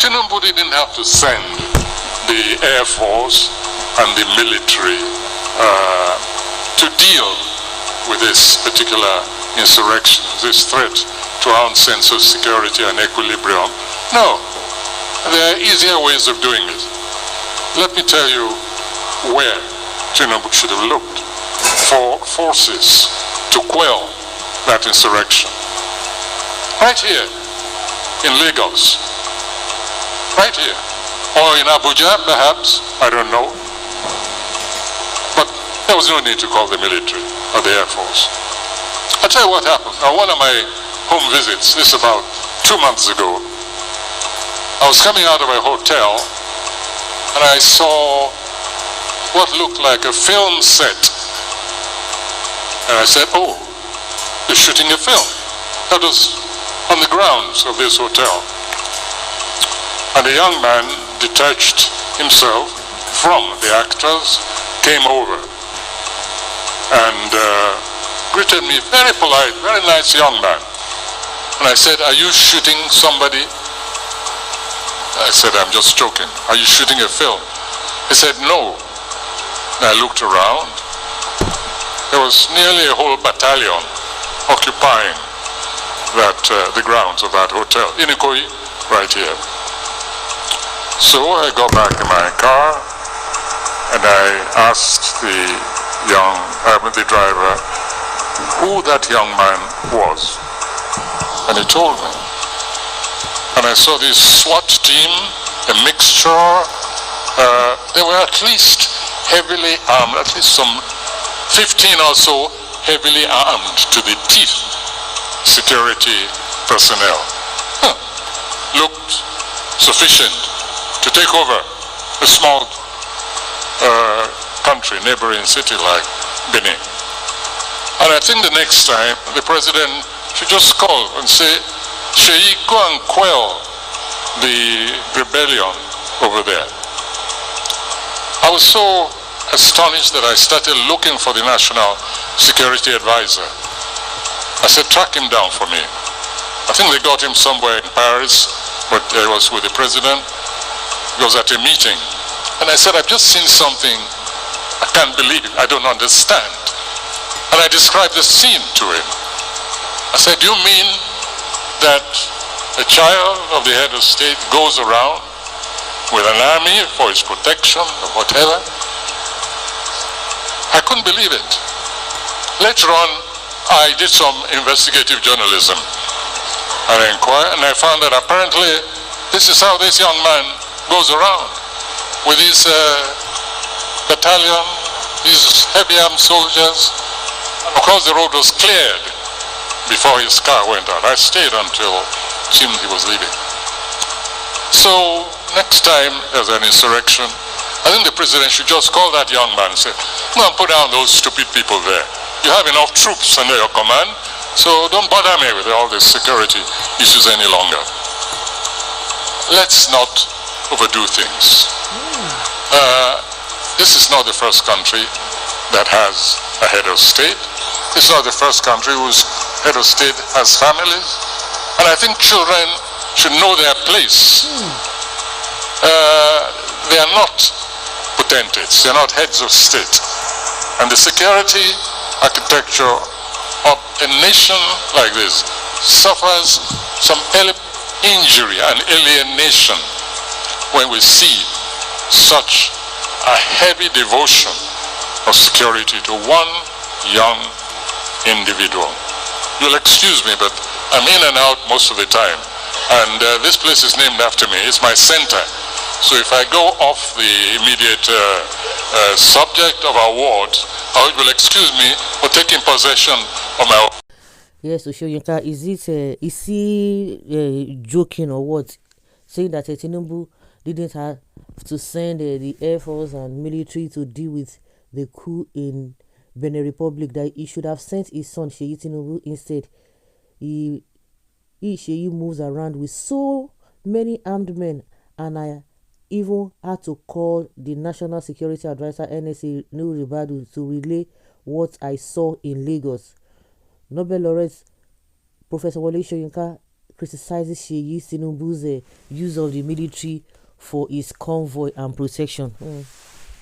Tinubu didn't have to send the Air Force and the military to deal with this particular insurrection, this threat to our own sense of security and equilibrium. No, there are easier ways of doing it. Let me tell you where Tinubu should have looked for forces to quell that insurrection. Right here in Lagos, right here, or in Abuja perhaps, I don't know. But there was no need to call the military or the Air Force. I'll tell you what happened. On one of my home visits, this about 2 months ago, I was coming out of a hotel and I saw what looked like a film set. And I said, oh, they're shooting a film. That was on the grounds of this hotel. And a young man detached himself from the actors, came over and greeted me, very polite, very nice young man. And I said, are you shooting somebody? I said, I'm just joking. Are you shooting a film? He said, no. And I looked around. There was nearly a whole battalion occupying the grounds of that hotel, in Ikoyi, right here. So I got back in my car and I asked the driver who that young man was. And he told me. And I saw this SWAT team, a mixture. They were at least heavily armed, at least some 15 or so heavily armed to the teeth security personnel. Looked sufficient to take over a small country, neighboring city like Benin. And I think the next time the president should just call and say, Seyi, go and quell the rebellion over there. I was so astonished that I started looking for the National Security Advisor. I said, track him down for me. I think they got him somewhere in Paris, but it was with the president. He was at a meeting. And I said, I've just seen something I can't believe, I don't understand. And I described the scene to him. I said, do you mean that a child of the head of state goes around with an army for his protection or whatever? I couldn't believe it. Later on, I did some investigative journalism. I inquired and I found that apparently this is how this young man goes around with his battalion, these heavy armed soldiers. And of course the road was cleared before his car went out. I stayed until it seemed he was leaving. So next time there's an insurrection, I think the president should just call that young man and say, go and put down those stupid people there. You have enough troops under your command, so don't bother me with all these security issues any longer. Let's not overdo things. This is not the first country that has a head of state. This is not the first country whose head of state has families. And I think children should know their place. They are not potentates, they are not heads of state. And the security architecture of a nation like this suffers some injury and alienation when we see such a heavy devotion of security to one young individual. You'll excuse me, but I'm in and out most of the time. And this place is named after me. It's my center. So if I go off the immediate subject of our ward, I hope you'll excuse me for taking possession of my... Yes, so Soyinka, is he joking or what? Saying that Tinubu didn't have to send the Air Force and military to deal with the coup in Benin Republic, that he should have sent his son Seyi Tinubu instead. Seyi moves around with so many armed men, and I even had to call the National Security Advisor NSA Nuhu Ribadu to relay what I saw in Lagos. Nobel laureate Professor Wole Soyinka criticizes Seyi Tinubu's use of the military for his convoy and protection.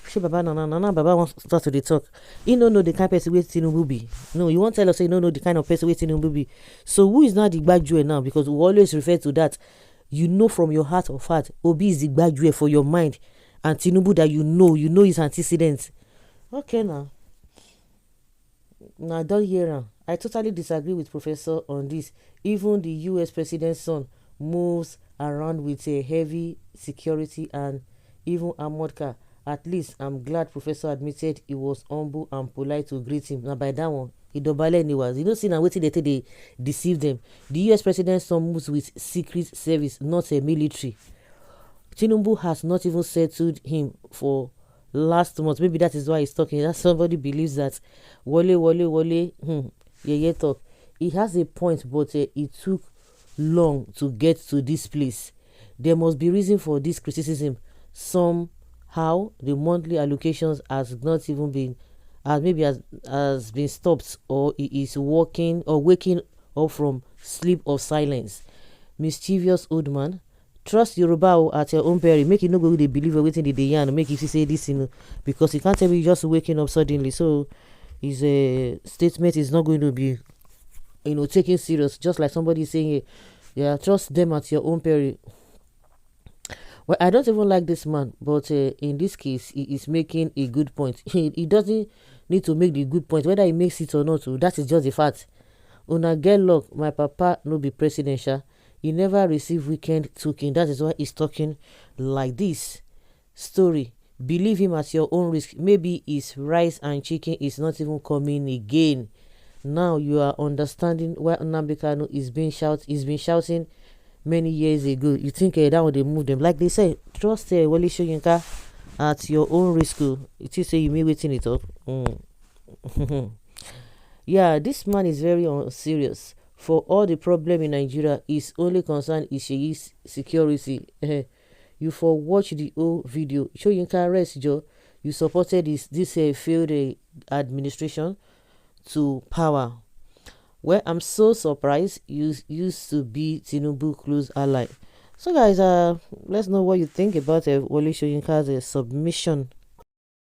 She Baba Nana Baba wants to start to the talk. He don't know the kind of person wey Tinubu be. No, you won't tell us you don't know the kind of person wey Tinubu be. So who is not the gbajue now? Because we always refer to that. You know from your heart of heart, Obi is the gbajue for your mind, and Tinubu that you know his antecedents. Okay now. Now don't hear him. I totally disagree with Professor on this. Even the US president's son moves around with a heavy security and even armored car. At least I'm glad Professor admitted he was humble and polite to greet him. Now by that one, he dobale was. You don't see now waiting they deceive them. The US president's son moves with secret service, not a military. Tinubu has not even settled him for last month. Maybe that is why he's talking. That somebody believes that Wole, yeah, talk. He has a point, but it took long to get to this place. There must be reason for this criticism. Somehow, the monthly allocations has not even been, has been stopped, or he is waking up from sleep of silence. Mischievous old man. Trust Yoruba at your own peril. Make you no go with the believe everything they yarn. Make you say this, because you can't tell me you just waking up suddenly. So his statement is not going to be, taken serious. Just like somebody saying, yeah, trust them at your own peril. Well, I don't even like this man, but in this case, he is making a good point. He doesn't need to make the good point, whether he makes it or not. That is just the fact. Una get luck, my papa no be presidential. He never received weekend token. That is why he's talking like this. Story. Believe him at your own risk. Maybe his rice and chicken is not even coming again. Now you are understanding why Nnamdi Kanu is been shouting many years ago. You think that would they move them? Like they say, trust Wole Soyinka at your own risk. It is say you may waiting it up. Yeah, this man is very serious. For all the problem in Nigeria, his only concern is Seyi's security. You for watch the whole video. Soyinka rest, Joe. You supported this failed administration to power. Well, I'm so surprised. You used to be Tinubu close ally. So guys, let's know what you think about Wole Soyinka's submission